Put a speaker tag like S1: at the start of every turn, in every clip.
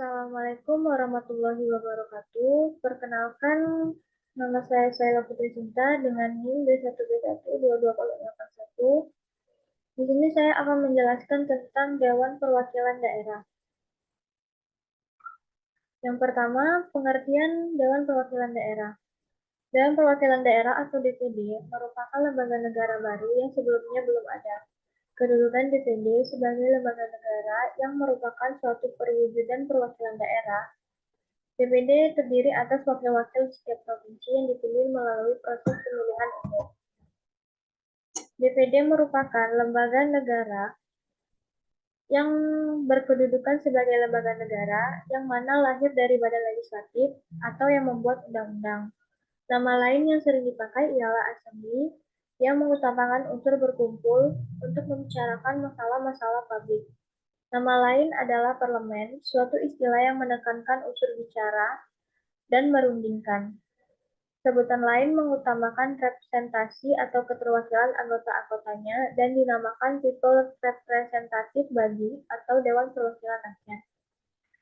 S1: Assalamualaikum warahmatullahi wabarakatuh. Perkenalkan, nama saya Saila Putri Cinta dengan NIM B1B1220881. Di sini saya akan menjelaskan tentang Dewan Perwakilan Daerah. Yang pertama, pengertian Dewan Perwakilan Daerah. Dewan Perwakilan Daerah atau DPD merupakan lembaga negara baru yang sebelumnya belum ada. Kedudukan DPD sebagai lembaga negara yang merupakan suatu perwujudan perwakilan daerah. DPD terdiri atas wakil-wakil setiap provinsi yang dipilih melalui proses pemilihan umum. DPD merupakan lembaga negara yang berkedudukan sebagai lembaga negara yang mana lahir dari badan legislatif atau yang membuat undang-undang. Nama lain yang sering dipakai ialah assembly yang mengutamakan unsur berkumpul untuk membicarakan masalah-masalah publik. Nama lain adalah parlemen, suatu istilah yang menekankan unsur bicara dan merundingkan. Sebutan lain mengutamakan representasi atau keterwakilan anggota-anggotanya dan dinamakan People Representative Body atau Dewan Perwakilan Rakyat.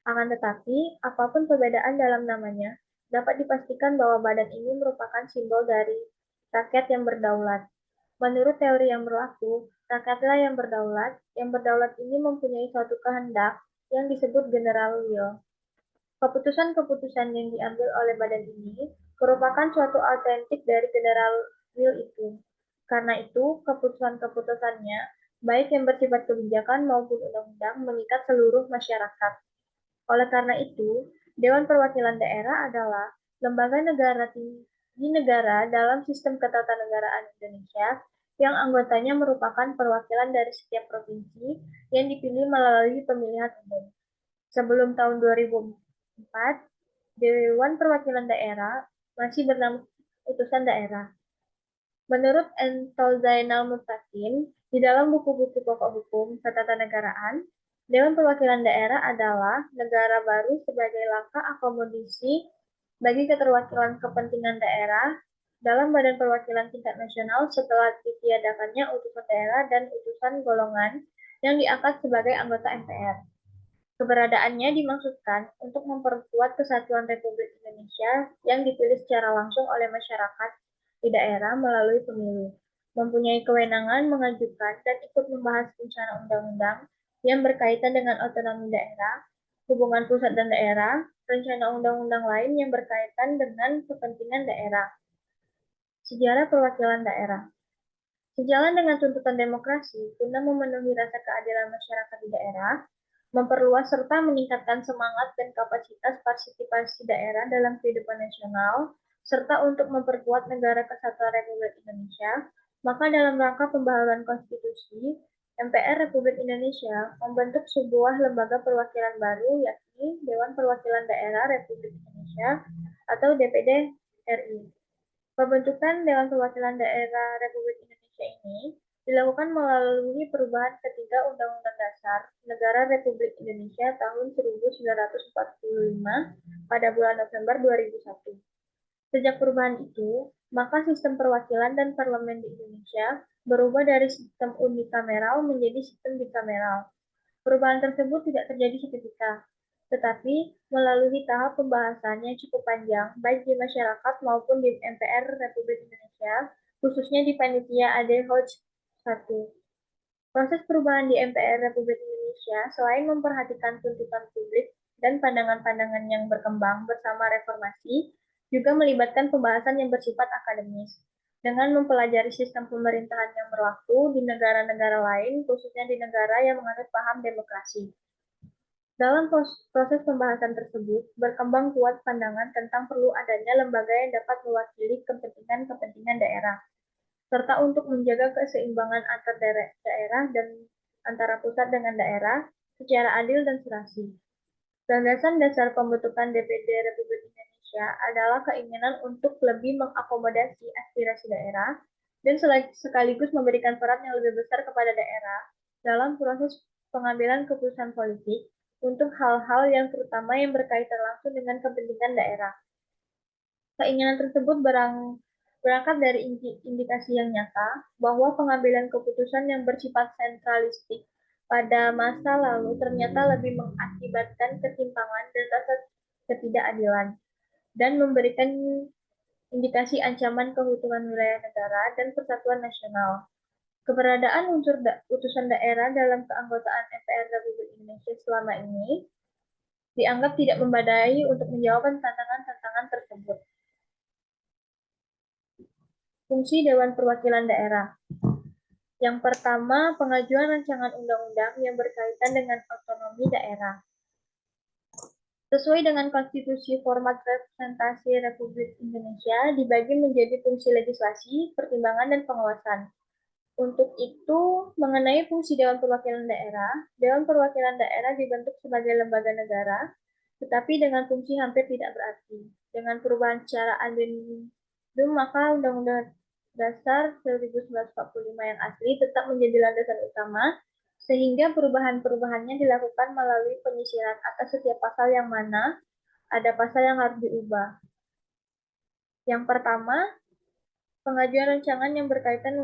S1: Akan tetapi, apapun perbedaan dalam namanya, dapat dipastikan bahwa badan ini merupakan simbol dari rakyat yang berdaulat. Menurut teori yang berlaku, rakyatlah yang berdaulat. Yang berdaulat ini mempunyai suatu kehendak yang disebut general will. Keputusan-keputusan yang diambil oleh badan ini merupakan suatu autentik dari general will itu. Karena itu, keputusan-keputusannya, baik yang bersifat kebijakan maupun undang-undang, mengikat seluruh masyarakat. Oleh karena itu, Dewan Perwakilan Daerah adalah lembaga negara tinggi negara dalam sistem ketatanegaraan Indonesia yang anggotanya merupakan perwakilan dari setiap provinsi yang dipilih melalui pemilihan umum. Sebelum tahun 2004, Dewan Perwakilan Daerah masih bernama Utusan Daerah. Menurut Entol Zainal Mustaqim, di dalam buku-buku pokok hukum ketatanegaraan, Dewan Perwakilan Daerah adalah negara baru sebagai langkah akomodasi bagi keterwakilan kepentingan daerah dalam Badan Perwakilan Tingkat Nasional setelah ditiadakannya utusan daerah dan utusan golongan yang diangkat sebagai anggota MPR. Keberadaannya dimaksudkan untuk memperkuat kesatuan Republik Indonesia yang dipilih secara langsung oleh masyarakat di daerah melalui pemilu, mempunyai kewenangan mengajukan dan ikut membahas rencana undang-undang yang berkaitan dengan otonomi daerah, hubungan pusat dan daerah, rencana undang-undang lain yang berkaitan dengan kepentingan daerah. Sejarah perwakilan daerah. Sejalan dengan tuntutan demokrasi, guna memenuhi rasa keadilan masyarakat di daerah, memperluas serta meningkatkan semangat dan kapasitas partisipasi daerah dalam kehidupan nasional, serta untuk memperkuat negara kesatuan Republik Indonesia, maka dalam rangka pembaharuan konstitusi, MPR Republik Indonesia membentuk sebuah lembaga perwakilan baru, yakni Dewan Perwakilan Daerah Republik Indonesia atau DPD RI. Pembentukan Dewan Perwakilan Daerah Republik Indonesia ini dilakukan melalui perubahan ketiga Undang-Undang Dasar Negara Republik Indonesia tahun 1945 pada bulan November 2001. Sejak perubahan itu, maka sistem perwakilan dan parlemen di Indonesia berubah dari sistem unikameral menjadi sistem bikameral. Perubahan tersebut tidak terjadi seketika, tetapi melalui tahap pembahasan yang cukup panjang, baik di masyarakat maupun di MPR Republik Indonesia, khususnya di Panitia AD Hoj 1. Proses perubahan di MPR Republik Indonesia, selain memperhatikan tuntutan publik dan pandangan-pandangan yang berkembang bersama reformasi, juga melibatkan pembahasan yang bersifat akademis, dengan mempelajari sistem pemerintahan yang berlaku di negara-negara lain, khususnya di negara yang menganut paham demokrasi. Dalam proses pembahasan tersebut, berkembang kuat pandangan tentang perlu adanya lembaga yang dapat mewakili kepentingan-kepentingan daerah, serta untuk menjaga keseimbangan antar daerah dan antara pusat dengan daerah secara adil dan serasi. Gagasan dasar pembentukan DPD Republik Indonesia adalah keinginan untuk lebih mengakomodasi aspirasi daerah dan sekaligus memberikan peran yang lebih besar kepada daerah dalam proses pengambilan keputusan politik untuk hal-hal yang terutama yang berkaitan langsung dengan kepentingan daerah. Keinginan tersebut berangkat dari indikasi yang nyata bahwa pengambilan keputusan yang bersifat sentralistik pada masa lalu ternyata lebih mengakibatkan ketimpangan dan rasa ketidakadilan, dan memberikan indikasi ancaman keutuhan wilayah negara dan persatuan nasional. Keberadaan utusan daerah dalam keanggotaan MPR Republik Indonesia selama ini dianggap tidak memadai untuk menjawab tantangan-tantangan tersebut. Fungsi Dewan Perwakilan Daerah. Yang pertama, pengajuan rancangan undang-undang yang berkaitan dengan otonomi daerah. Sesuai dengan Konstitusi, format representasi Republik Indonesia dibagi menjadi fungsi legislasi, pertimbangan, dan pengawasan. Untuk itu, mengenai fungsi Dewan Perwakilan Daerah dibentuk sebagai lembaga negara, tetapi dengan fungsi hampir tidak berarti. Dengan perubahan secara adendum, maka Undang-Undang Dasar 1945 yang asli tetap menjadi landasan utama, sehingga perubahan-perubahannya dilakukan melalui penyisiran atas setiap pasal yang mana ada pasal yang harus diubah. Yang pertama, pengajuan rancangan yang berkaitan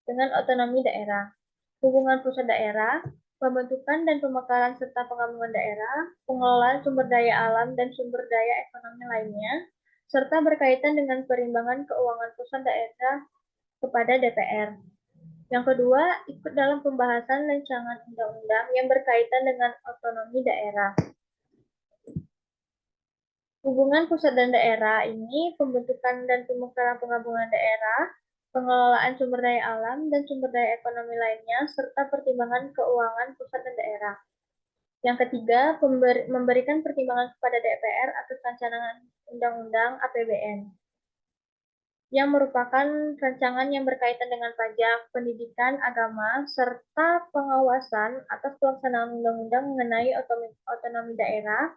S1: dengan otonomi daerah, hubungan pusat daerah, pembentukan dan pemekaran serta penggabungan daerah, pengelolaan sumber daya alam dan sumber daya ekonomi lainnya, serta berkaitan dengan perimbangan keuangan pusat daerah kepada DPR. Yang kedua, ikut dalam pembahasan rancangan undang-undang yang berkaitan dengan otonomi daerah. Hubungan pusat dan daerah ini pembentukan dan pemekaran penggabungan daerah, pengelolaan sumber daya alam dan sumber daya ekonomi lainnya, serta pertimbangan keuangan pusat dan daerah. Yang ketiga, memberikan pertimbangan kepada DPR atas rancangan undang-undang APBN, yang merupakan rancangan yang berkaitan dengan pajak, pendidikan, agama, serta pengawasan atas pelaksanaan undang-undang mengenai otonomi daerah,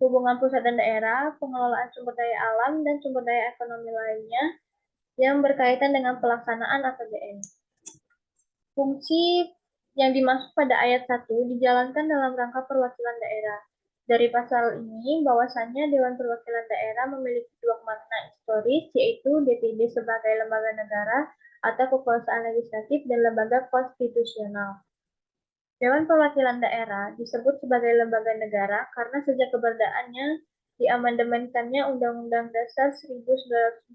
S1: hubungan pusat dan daerah, pengelolaan sumber daya alam, dan sumber daya ekonomi lainnya yang berkaitan dengan pelaksanaan APBN. Fungsi yang dimaksud pada ayat 1 dijalankan dalam rangka perwakilan daerah. Dari pasal ini, bahwasannya Dewan Perwakilan Daerah memiliki dua makna historis, yaitu DPD sebagai lembaga negara atau kekuasaan legislatif dan lembaga konstitusional. Dewan Perwakilan Daerah disebut sebagai lembaga negara karena sejak keberadaannya diamandemenkannya Undang-Undang Dasar 1945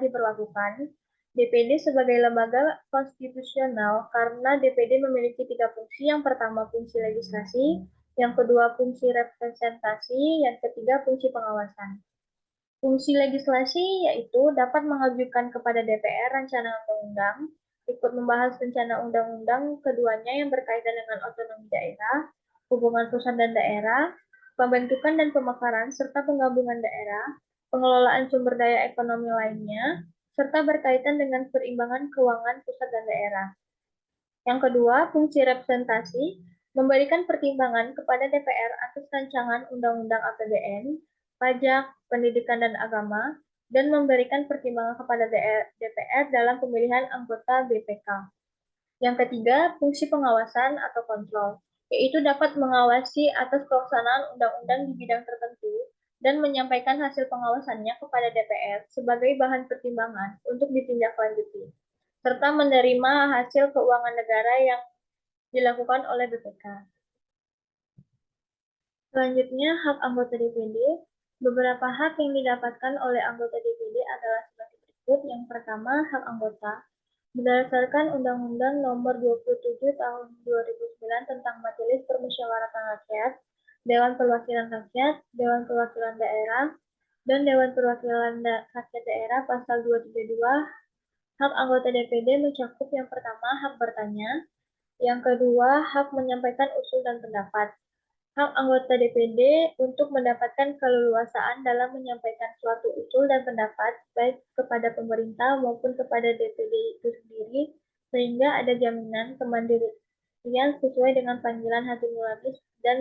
S1: diberlakukan, DPD sebagai lembaga konstitusional karena DPD memiliki tiga fungsi. Yang pertama fungsi legislasi, yang kedua fungsi representasi, yang ketiga fungsi pengawasan. Fungsi legislasi yaitu dapat mengajukan kepada DPR rancangan undang-undang, ikut membahas rencana undang-undang keduanya yang berkaitan dengan otonomi daerah, hubungan pusat dan daerah, pembentukan dan pemekaran serta penggabungan daerah, pengelolaan sumber daya ekonomi lainnya, serta berkaitan dengan perimbangan keuangan pusat dan daerah. Yang kedua, fungsi representasi memberikan pertimbangan kepada DPR atas rancangan undang-undang APBN, pajak, pendidikan dan agama, dan memberikan pertimbangan kepada DPR dalam pemilihan anggota BPK. Yang ketiga, fungsi pengawasan atau kontrol, yaitu dapat mengawasi atas pelaksanaan undang-undang di bidang tertentu dan menyampaikan hasil pengawasannya kepada DPR sebagai bahan pertimbangan untuk ditindaklanjuti, serta menerima hasil keuangan negara yang dilakukan oleh BPK. Selanjutnya, hak anggota DPD. Beberapa hak yang didapatkan oleh anggota DPD adalah sebagai berikut. Yang pertama, hak anggota. Berdasarkan Undang-Undang Nomor 27 Tahun 2009 tentang Majelis Permusyawaratan Rakyat, Dewan Perwakilan Rakyat, Dewan Perwakilan Daerah, dan Dewan Perwakilan Rakyat Daerah Pasal 232, hak anggota DPD mencakup yang pertama, hak bertanya, yang kedua, hak menyampaikan usul dan pendapat. Hak anggota DPD untuk mendapatkan keleluasaan dalam menyampaikan suatu usul dan pendapat, baik kepada pemerintah maupun kepada DPD itu sendiri, sehingga ada jaminan kemandirian sesuai dengan panggilan hati nurani dan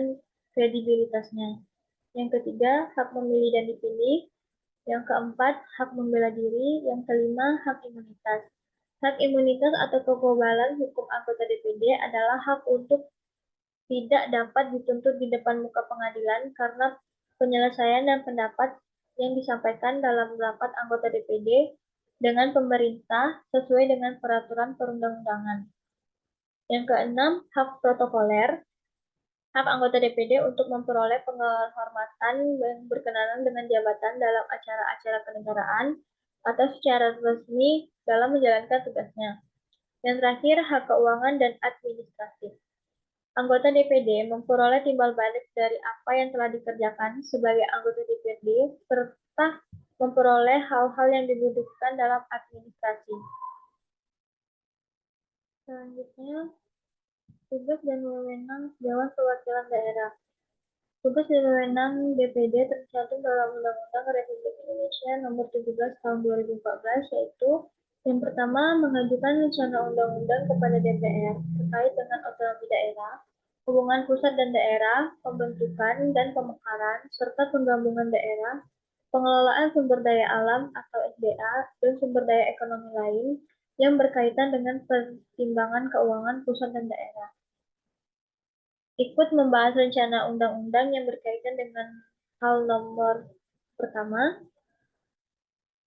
S1: kredibilitasnya. Yang ketiga, hak memilih dan dipilih. Yang keempat, hak membela diri. Yang kelima, hak imunitas. Hak imunitas atau kekebalan hukum anggota DPD adalah hak untuk tidak dapat dituntut di depan muka pengadilan karena penyelesaian dan pendapat yang disampaikan dalam rapat anggota DPD dengan pemerintah sesuai dengan peraturan perundang-undangan. Yang keenam, hak protokoler. Hak anggota DPD untuk memperoleh penghormatan dan berkenalan dengan jabatan dalam acara-acara kenegaraan atau secara resmi dalam menjalankan tugasnya. Yang terakhir, hak keuangan dan administratif. Anggota DPD memperoleh timbal balik dari apa yang telah dikerjakan sebagai anggota DPD serta memperoleh hal-hal yang dibutuhkan dalam administrasi. Selanjutnya, tugas dan wewenang Dewan Perwakilan Daerah. Tugas dan wewenang DPD tercantum dalam Undang-Undang Republik Indonesia Nomor 17 Tahun 2014, yaitu yang pertama, mengajukan rencana undang-undang kepada DPR terkait dengan otonomi daerah, hubungan pusat dan daerah, pembentukan dan pemekaran, serta penggabungan daerah, pengelolaan sumber daya alam atau SDA, dan sumber daya ekonomi lain yang berkaitan dengan pertimbangan keuangan pusat dan daerah. Ikut membahas rencana undang-undang yang berkaitan dengan hal nomor pertama,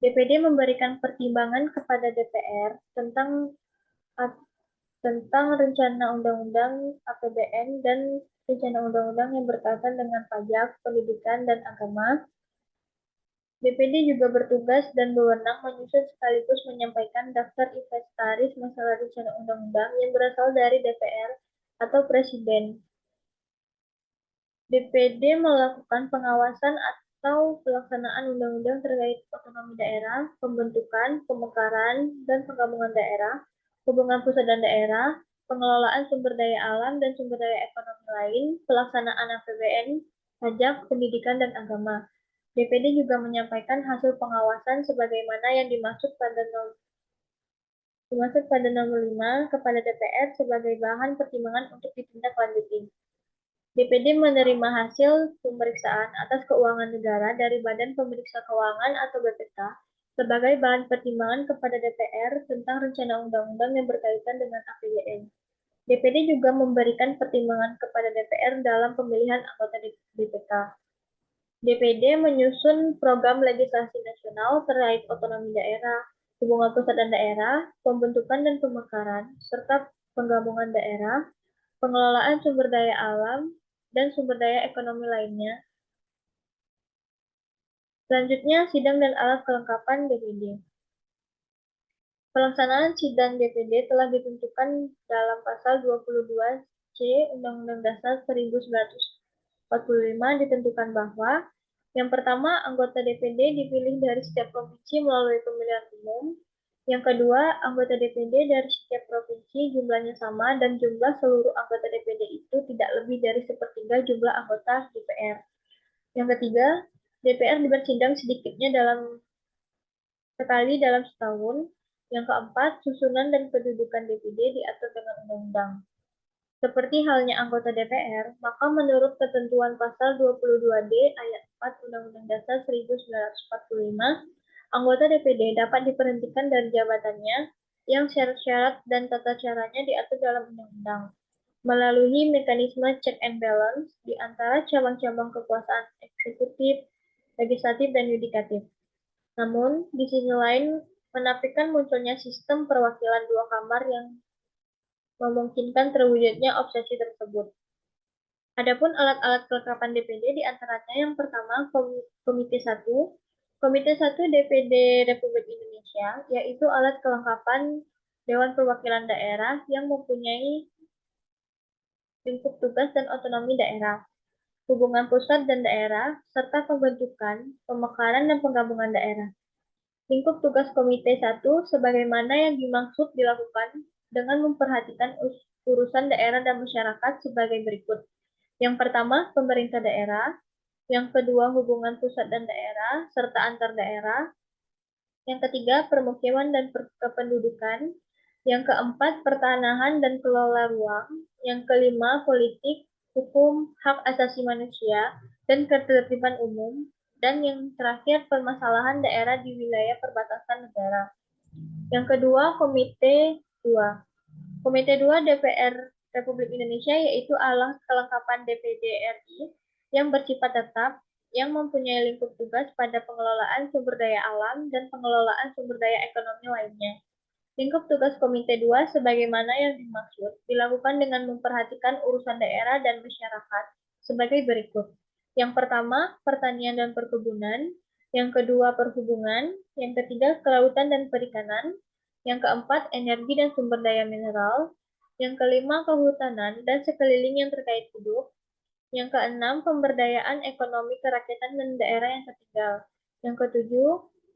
S1: DPD memberikan pertimbangan kepada DPR tentang rencana undang-undang APBN dan rencana undang-undang yang berkaitan dengan pajak, pendidikan, dan agama. DPD juga bertugas dan berwenang menyusun sekaligus menyampaikan daftar inventaris masalah rencana undang-undang yang berasal dari DPR atau Presiden. DPD melakukan pengawasan atau pelaksanaan undang-undang terkait otonomi daerah, pembentukan, pemekaran, dan penggabungan daerah, hubungan pusat dan daerah, pengelolaan sumber daya alam dan sumber daya ekonomi lain, pelaksanaan APBN, pajak, pendidikan, dan agama. DPD juga menyampaikan hasil pengawasan sebagaimana yang dimaksud pada nomor 5 kepada DPR sebagai bahan pertimbangan untuk ditindaklanjuti. DPD menerima hasil pemeriksaan atas keuangan negara dari Badan Pemeriksa Keuangan atau BPK sebagai bahan pertimbangan kepada DPR tentang rencana undang-undang yang berkaitan dengan APBN. DPD juga memberikan pertimbangan kepada DPR dalam pemilihan anggota BPK. DPD menyusun program legislasi nasional terkait otonomi daerah, hubungan pusat dan daerah, pembentukan dan pemekaran, serta penggabungan daerah, pengelolaan sumber daya alam, dan sumber daya ekonomi lainnya. Selanjutnya, sidang dan alat kelengkapan DPD. Pelaksanaan sidang DPD telah ditentukan dalam pasal 22C Undang-Undang Dasar 1945 ditentukan bahwa yang pertama, anggota DPD dipilih dari setiap provinsi melalui pemilihan umum. Yang kedua, anggota DPD dari setiap provinsi jumlahnya sama dan jumlah seluruh anggota DPD itu tidak lebih dari sepertiga jumlah anggota DPR. Yang ketiga, DPR bersidang sedikitnya sekali dalam setahun. Yang keempat, susunan dan kedudukan DPD diatur dengan undang-undang. Seperti halnya anggota DPR, maka menurut ketentuan pasal 22D ayat 4 Undang-Undang Dasar 1945, anggota DPD dapat diberhentikan dari jabatannya yang syarat-syarat dan tata caranya diatur dalam undang-undang melalui mekanisme check and balance di antara cabang-cabang kekuasaan eksekutif, legislatif, dan yudikatif. Namun, di sisi lain, menafikan munculnya sistem perwakilan dua kamar yang memungkinkan terwujudnya obsesi tersebut. Adapun alat-alat kelengkapan DPD di antaranya yang pertama Komite 1. Komite 1 DPD Republik Indonesia yaitu alat kelengkapan Dewan Perwakilan Daerah yang mempunyai lingkup tugas dan otonomi daerah, hubungan pusat dan daerah, serta pembentukan, pemekaran, dan penggabungan daerah. Lingkup tugas Komite 1 sebagaimana yang dimaksud dilakukan dengan memperhatikan urusan daerah dan masyarakat sebagai berikut. Yang pertama, pemerintah daerah. Yang kedua, hubungan pusat dan daerah, serta antar daerah. Yang ketiga, permukiman dan kependudukan. Yang keempat, pertanahan dan kelola ruang. Yang kelima, politik, hukum, hak asasi manusia, dan ketertiban umum. Dan yang terakhir, permasalahan daerah di wilayah perbatasan negara. Yang kedua, Komite 2. Komite 2 DPR Republik Indonesia yaitu alat kelengkapan DPD RI yang bersifat tetap yang mempunyai lingkup tugas pada pengelolaan sumber daya alam dan pengelolaan sumber daya ekonomi lainnya. Lingkup tugas Komite 2 sebagaimana yang dimaksud dilakukan dengan memperhatikan urusan daerah dan masyarakat sebagai berikut. Yang pertama, pertanian dan perkebunan. Yang kedua, perhubungan. Yang ketiga, kelautan dan perikanan. Yang keempat, energi dan sumber daya mineral. Yang kelima, kehutanan dan sekeliling yang terkait hidup. Yang keenam, pemberdayaan ekonomi kerakyatan dan daerah yang tertinggal. Yang ketujuh,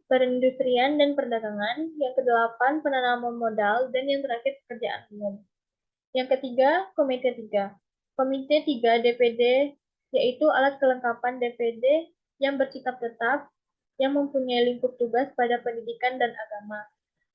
S1: perindustrian dan perdagangan. Yang kedelapan, penanaman modal. Dan yang terakhir, pekerjaan umum. Yang ketiga, Komite 3. Komite 3 DPD yaitu alat kelengkapan DPD yang bersikap tetap, yang mempunyai lingkup tugas pada pendidikan dan agama.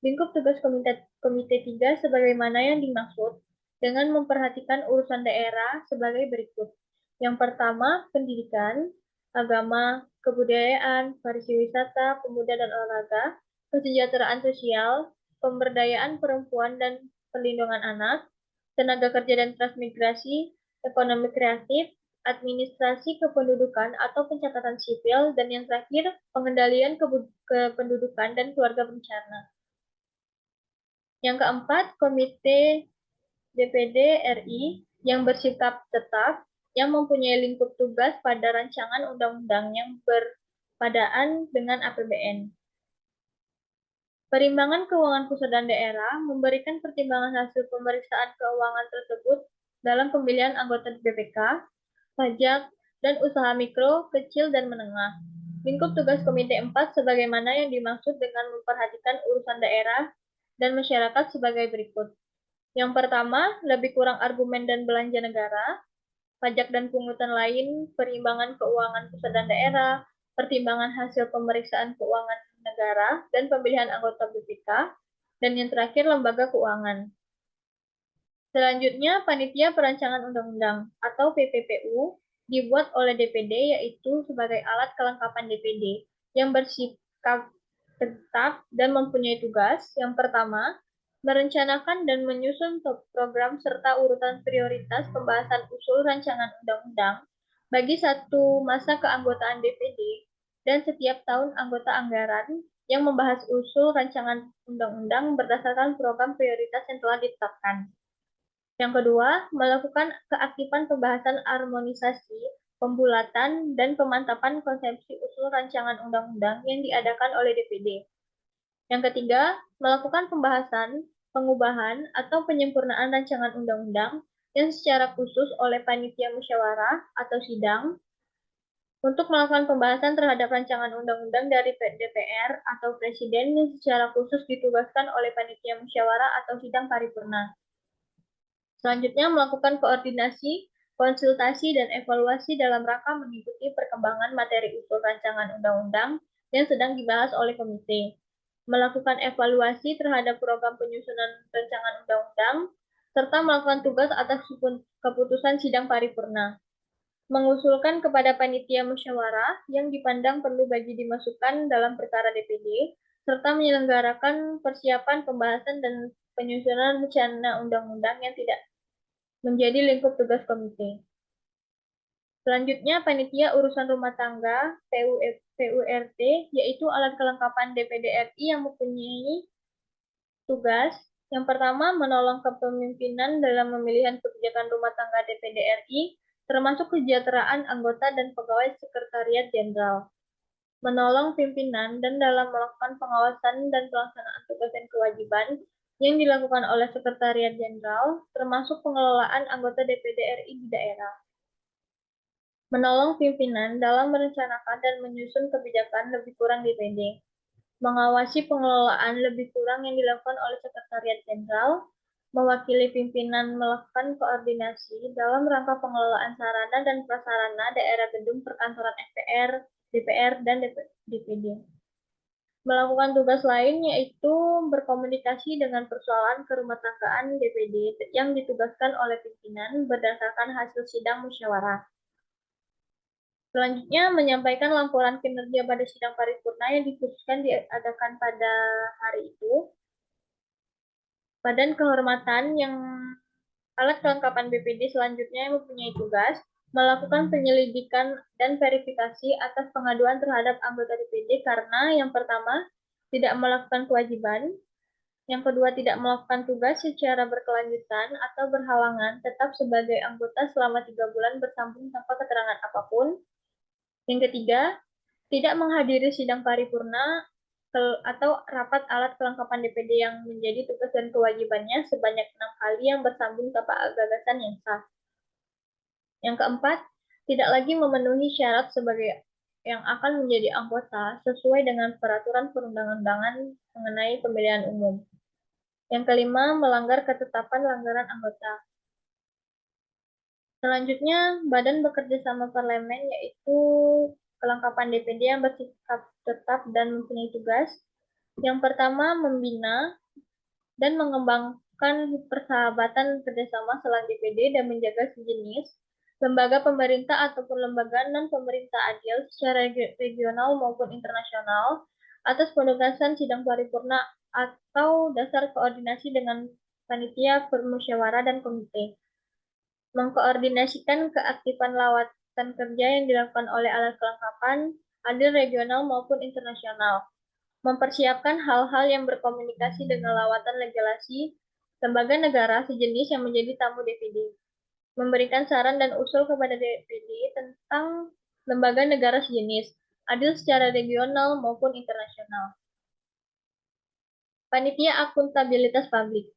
S1: Lingkup tugas Komite 3 sebagaimana yang dimaksud dengan memperhatikan urusan daerah sebagai berikut. Yang pertama, pendidikan, agama, kebudayaan, pariwisata, pemuda dan olahraga, kesejahteraan sosial, pemberdayaan perempuan dan perlindungan anak, tenaga kerja dan transmigrasi, ekonomi kreatif, administrasi kependudukan atau pencatatan sipil, dan yang terakhir, pengendalian kependudukan dan keluarga berencana. Yang keempat, Komite DPD RI yang bersikap tetap, yang mempunyai lingkup tugas pada rancangan undang-undang yang berpadaan dengan APBN. Perimbangan keuangan pusat dan daerah memberikan pertimbangan hasil pemeriksaan keuangan tersebut dalam pemilihan anggota BPK, pajak, dan usaha mikro, kecil, dan menengah. Lingkup tugas Komite 4 sebagaimana yang dimaksud dengan memperhatikan urusan daerah dan masyarakat sebagai berikut. Yang pertama, lebih kurang argumen dan belanja negara, pajak dan pungutan lain, perimbangan keuangan pusat dan daerah, pertimbangan hasil pemeriksaan keuangan negara, dan pemilihan anggota BPK, dan yang terakhir lembaga keuangan. Selanjutnya, Panitia Perancangan Undang-Undang atau PPPU dibuat oleh DPD yaitu sebagai alat kelengkapan DPD yang bersikap tetap dan mempunyai tugas. Yang pertama, merencanakan dan menyusun program serta urutan prioritas pembahasan usul rancangan undang-undang bagi satu masa keanggotaan DPD dan setiap tahun anggota anggaran yang membahas usul rancangan undang-undang berdasarkan program prioritas yang telah ditetapkan. Yang kedua, melakukan keaktifan pembahasan harmonisasi, pembulatan, dan pemantapan konsepsi usul rancangan undang-undang yang diadakan oleh DPD. Yang ketiga, melakukan pembahasan, pengubahan, atau penyempurnaan rancangan undang-undang yang secara khusus oleh panitia musyawarah atau sidang untuk melakukan pembahasan terhadap rancangan undang-undang dari DPR atau Presiden yang secara khusus ditugaskan oleh panitia musyawarah atau sidang paripurna. Selanjutnya, melakukan koordinasi, konsultasi, dan evaluasi dalam rangka mengikuti perkembangan materi usul rancangan undang-undang yang sedang dibahas oleh komite. Melakukan evaluasi terhadap program penyusunan rancangan undang-undang, serta melakukan tugas atas keputusan sidang paripurna. Mengusulkan kepada panitia musyawarah yang dipandang perlu bagi dimasukkan dalam perkara DPD, serta menyelenggarakan persiapan pembahasan dan penyusunan rencana undang-undang yang tidak menjadi lingkup tugas komite. Selanjutnya, panitia urusan rumah tangga PURT, yaitu alat kelengkapan DPD RI yang mempunyai tugas yang pertama menolong kepemimpinan dalam pemilihan kebijakan rumah tangga DPD RI, termasuk kesejahteraan anggota dan pegawai Sekretariat Jenderal. Menolong pimpinan dan dalam melakukan pengawasan dan pelaksanaan tugas dan kewajiban yang dilakukan oleh Sekretariat Jenderal, termasuk pengelolaan anggota DPD RI di daerah. Menolong pimpinan dalam merencanakan dan menyusun kebijakan lebih kurang DPD. Mengawasi pengelolaan lebih kurang yang dilakukan oleh Sekretariat Jenderal, mewakili pimpinan melakukan koordinasi dalam rangka pengelolaan sarana dan prasarana daerah gedung perkantoran MPR, DPR, dan DPD. Melakukan tugas lain yaitu berkomunikasi dengan persoalan kerumah tanggaan DPD yang ditugaskan oleh pimpinan berdasarkan hasil sidang musyawarah. Selanjutnya, menyampaikan laporan kinerja pada sidang paripurna yang dikhususkan diadakan pada hari itu. Badan Kehormatan yang alat kelengkapan BPD selanjutnya yang mempunyai tugas melakukan penyelidikan dan verifikasi atas pengaduan terhadap anggota DPD karena yang pertama, tidak melakukan kewajiban, Yang kedua, tidak melakukan tugas secara berkelanjutan atau berhalangan, tetap sebagai anggota selama 3 bulan bersambung tanpa keterangan apapun. Yang ketiga, tidak menghadiri sidang paripurna atau rapat alat kelengkapan DPD yang menjadi tugas dan kewajibannya sebanyak 6 kali yang bersambung tanpa gagasan yang sah. Yang keempat, tidak lagi memenuhi syarat sebagai yang akan menjadi anggota sesuai dengan peraturan perundang-undangan mengenai pemilihan umum. Yang kelima, melanggar ketetapan langgaran anggota. Selanjutnya, badan bekerja sama parlemen yaitu kelengkapan DPD yang bersifat tetap dan mempunyai tugas. Yang pertama, membina dan mengembangkan persahabatan kerjasama selain DPD dan menjaga sejenis lembaga pemerintah ataupun lembaga non-pemerintah adil secara regional maupun internasional atas penugasan sidang paripurna atau dasar koordinasi dengan panitia permusyawarah dan komite. Mengkoordinasikan keaktifan lawatan kerja yang dilakukan oleh alat kelengkapan adil regional maupun internasional. Mempersiapkan hal-hal yang berkomunikasi dengan lawatan legalasi lembaga negara sejenis yang menjadi tamu DPD. Memberikan saran dan usul kepada DPD tentang lembaga negara sejenis, adil secara regional maupun internasional. Panitia Akuntabilitas Publik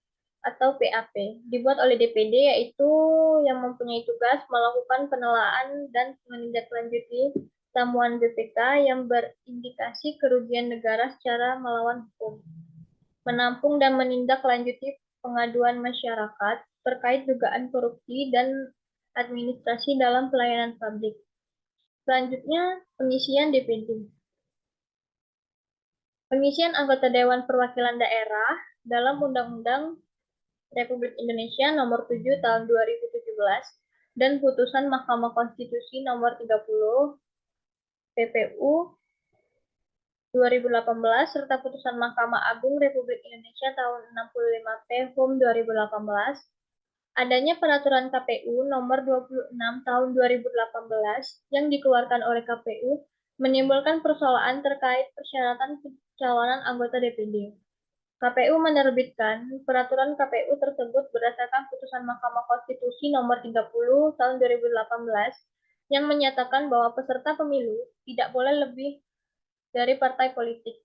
S1: atau PAP dibuat oleh DPD yaitu yang mempunyai tugas melakukan penelaahan dan menindaklanjuti temuan BPK yang berindikasi kerugian negara secara melawan hukum, menampung dan menindaklanjuti pengaduan masyarakat terkait dugaan korupsi dan administrasi dalam pelayanan publik. Selanjutnya, pengisian DPD. Pengisian anggota Dewan Perwakilan Daerah dalam Undang-Undang Republik Indonesia Nomor 7 Tahun 2017 dan Putusan Mahkamah Konstitusi Nomor 30 PPU 2018 serta Putusan Mahkamah Agung Republik Indonesia Tahun 65 PHUM 2018, adanya Peraturan KPU Nomor 26 Tahun 2018 yang dikeluarkan oleh KPU menimbulkan persoalan terkait persyaratan pencalonan anggota DPD. KPU menerbitkan peraturan KPU tersebut berdasarkan putusan Mahkamah Konstitusi Nomor 30 Tahun 2018 yang menyatakan bahwa peserta pemilu tidak boleh lebih dari partai politik.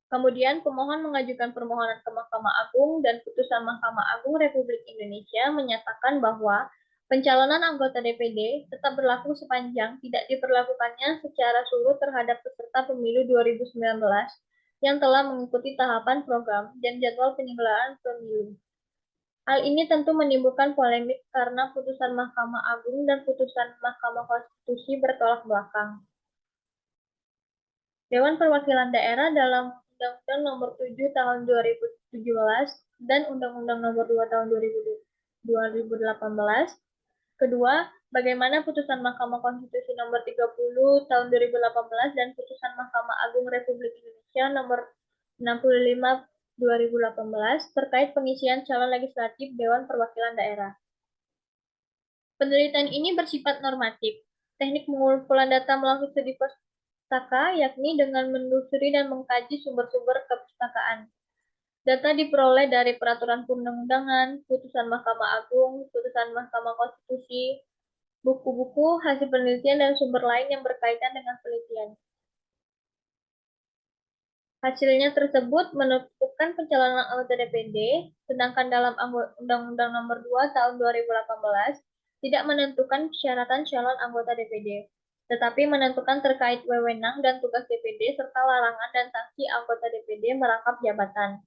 S1: Kemudian pemohon mengajukan permohonan ke Mahkamah Agung dan putusan Mahkamah Agung Republik Indonesia menyatakan bahwa pencalonan anggota DPD tetap berlaku sepanjang tidak diberlakukannya secara surut terhadap peserta pemilu 2019 yang telah mengikuti tahapan program dan jadwal penyelenggaraan pemilu. Hal ini tentu menimbulkan polemik karena putusan Mahkamah Agung dan putusan Mahkamah Konstitusi bertolak belakang. Dewan Perwakilan Daerah dalam Undang-Undang Nomor 7 Tahun 2017 dan Undang-Undang Nomor 2 Tahun 2018. Kedua, bagaimana putusan Mahkamah Konstitusi Nomor 30 Tahun 2018 dan putusan Mahkamah Agung Republik Indonesia Nomor 65 2018 terkait pengisian calon legislatif Dewan Perwakilan Daerah. Penelitian ini bersifat normatif. Teknik pengumpulan data melalui studi pustaka, yakni dengan menelusuri dan mengkaji sumber-sumber kepustakaan. Data diperoleh dari peraturan perundang-undangan, putusan Mahkamah Agung, putusan Mahkamah Konstitusi, buku-buku, hasil penelitian, dan sumber lain yang berkaitan dengan penelitian. Hasilnya tersebut menentukan pencalonan anggota DPD, sedangkan dalam Undang-Undang Nomor 2 Tahun 2018 tidak menentukan persyaratan calon anggota DPD, tetapi menentukan terkait wewenang dan tugas DPD serta larangan dan sanksi anggota DPD merangkap jabatan.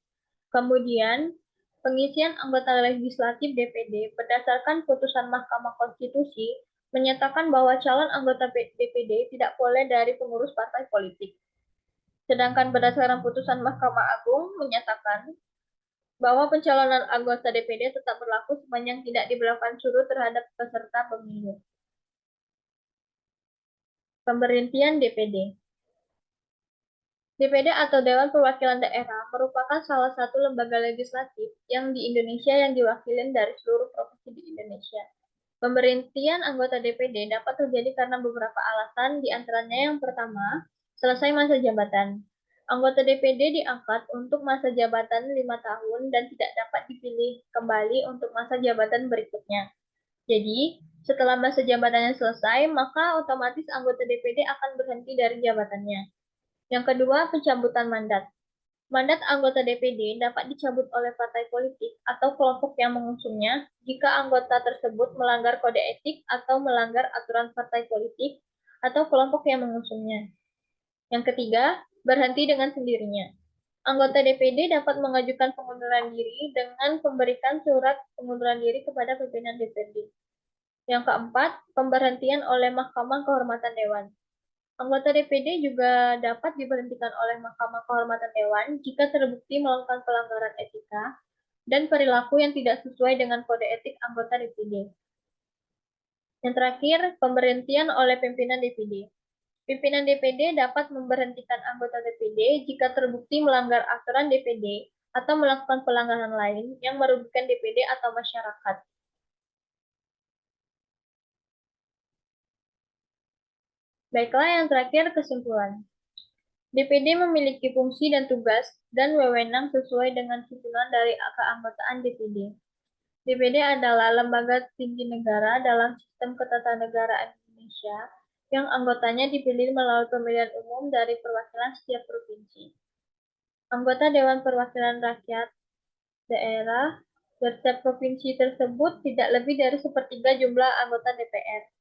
S1: Kemudian, pengisian anggota legislatif DPD berdasarkan putusan Mahkamah Konstitusi menyatakan bahwa calon anggota DPD tidak boleh dari pengurus partai politik. Sedangkan berdasarkan putusan Mahkamah Agung menyatakan bahwa pencalonan anggota DPD tetap berlaku sepanjang tidak diberlakukan surut terhadap peserta pemilu. Pemberhentian DPD. DPD atau Dewan Perwakilan Daerah merupakan salah satu lembaga legislatif yang di Indonesia yang diwakili dari seluruh provinsi di Indonesia. Pemberhentian anggota DPD dapat terjadi karena beberapa alasan, di antaranya yang pertama, selesai masa jabatan. Anggota DPD diangkat untuk masa jabatan 5 tahun dan tidak dapat dipilih kembali untuk masa jabatan berikutnya. Jadi, setelah masa jabatannya selesai, maka otomatis anggota DPD akan berhenti dari jabatannya. Yang kedua, pencabutan mandat. Mandat anggota DPD dapat dicabut oleh partai politik atau kelompok yang mengusungnya jika anggota tersebut melanggar kode etik atau melanggar aturan partai politik atau kelompok yang mengusungnya. Yang ketiga, berhenti dengan sendirinya. Anggota DPD dapat mengajukan pengunduran diri dengan memberikan surat pengunduran diri kepada pimpinan DPD. Yang keempat, pemberhentian oleh Mahkamah Kehormatan Dewan. Anggota DPD juga dapat diberhentikan oleh Mahkamah Kehormatan Dewan jika terbukti melakukan pelanggaran etika dan perilaku yang tidak sesuai dengan kode etik anggota DPD. Yang terakhir, pemberhentian oleh pimpinan DPD. Pimpinan DPD dapat memberhentikan anggota DPD jika terbukti melanggar aturan DPD atau melakukan pelanggaran lain yang merugikan DPD atau masyarakat. Baiklah, yang terakhir kesimpulan. DPD memiliki fungsi dan tugas dan wewenang sesuai dengan susunan dari keanggotaan DPD. DPD adalah lembaga tinggi negara dalam sistem ketatanegaraan Indonesia yang anggotanya dipilih melalui pemilihan umum dari perwakilan setiap provinsi. Anggota Dewan Perwakilan Rakyat daerah dari setiap provinsi tersebut tidak lebih dari sepertiga jumlah anggota DPR.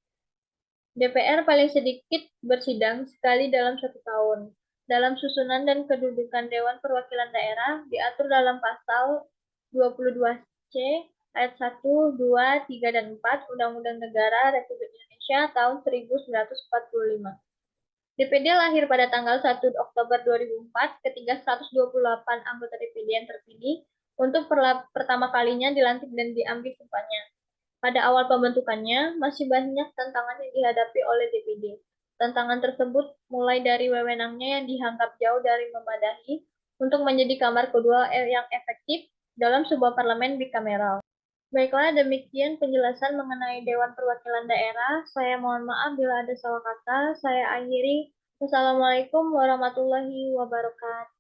S1: DPR paling sedikit bersidang sekali dalam 1 tahun. Dalam susunan dan kedudukan Dewan Perwakilan Daerah diatur dalam pasal 22C ayat 1, 2, 3, dan 4 Undang-Undang Negara Republik Indonesia tahun 1945. DPD lahir pada tanggal 1 Oktober 2004 ketika 128 anggota DPD yang terpilih untuk pertama kalinya dilantik dan diambil sumpahnya. Pada awal pembentukannya, masih banyak tantangan yang dihadapi oleh DPD. Tantangan tersebut mulai dari wewenangnya yang dianggap jauh dari memadai untuk menjadi kamar kedua yang efektif dalam sebuah parlemen bikameral. Baiklah, demikian penjelasan mengenai Dewan Perwakilan Daerah. Saya mohon maaf bila ada salah kata. Saya akhiri. Wassalamualaikum warahmatullahi wabarakatuh.